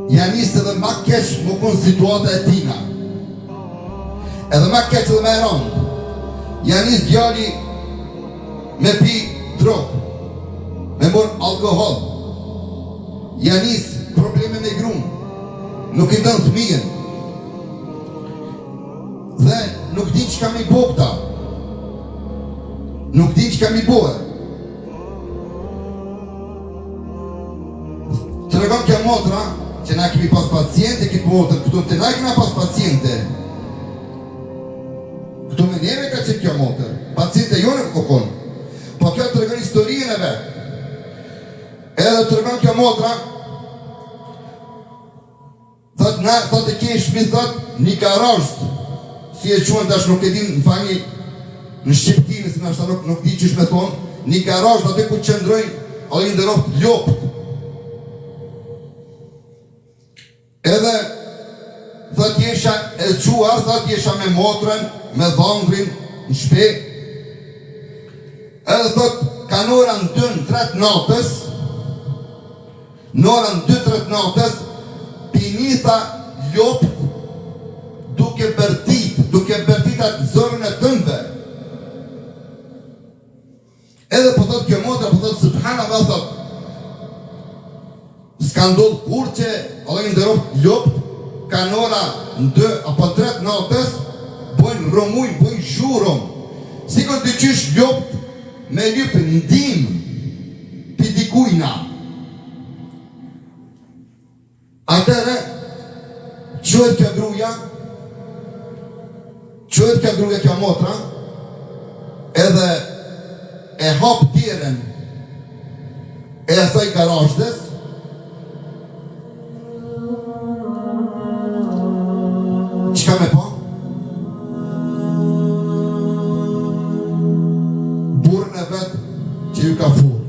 janë nisë edhe ma keq më konë situata e tina. Edhe ma keq edhe me rëndë. Janë nisë djali me pi drogë, me mor alkohol. Janë nisë probleme me grunë, nuk i dënë fëmijën. Dhe nuk din që kam i bo këta. Nuk din që kam i bohe. Të regon kjo motra, që na kemi pas paciente këtë motër, këtu të na kemi pas paciente. Këtu me neve ka qenë kjo motër, paciente jone këtë konë. Po kjo të regon historien e vetë. Edhe të regon kjo motra, thot e kje shmi thot një garajst, si e quen tash nuk e din në fani në Shqiptinë, si nashta nuk di qysh me thonë, një garajst atë ku qëndrojnë, a i ndëroft ljopt. Edhe thot jesha e quar, thot jesha me motrën, me dhondrin, në shpe. Edhe thot ka në orën 2-3 natës, në orën 2-3 natës, pinitha ljopt duke bërtit atë zorën e tëmve. Edhe po thot kjo motra, po thot subhanallah, thot s'ka ndodhë kur që Allah i ndëroft ljopt, ka në ora 2 apo 3 natës, bojnë romujnë, bojnë zhurum. Sikur të qysh ljopt me lypë ndim pi dikujna. Atere, qëhet kjo gruja, kjo motra, edhe e hap tjeren e asaj garajshdes. Qka me pa? Burën e vetë që ju ka fu.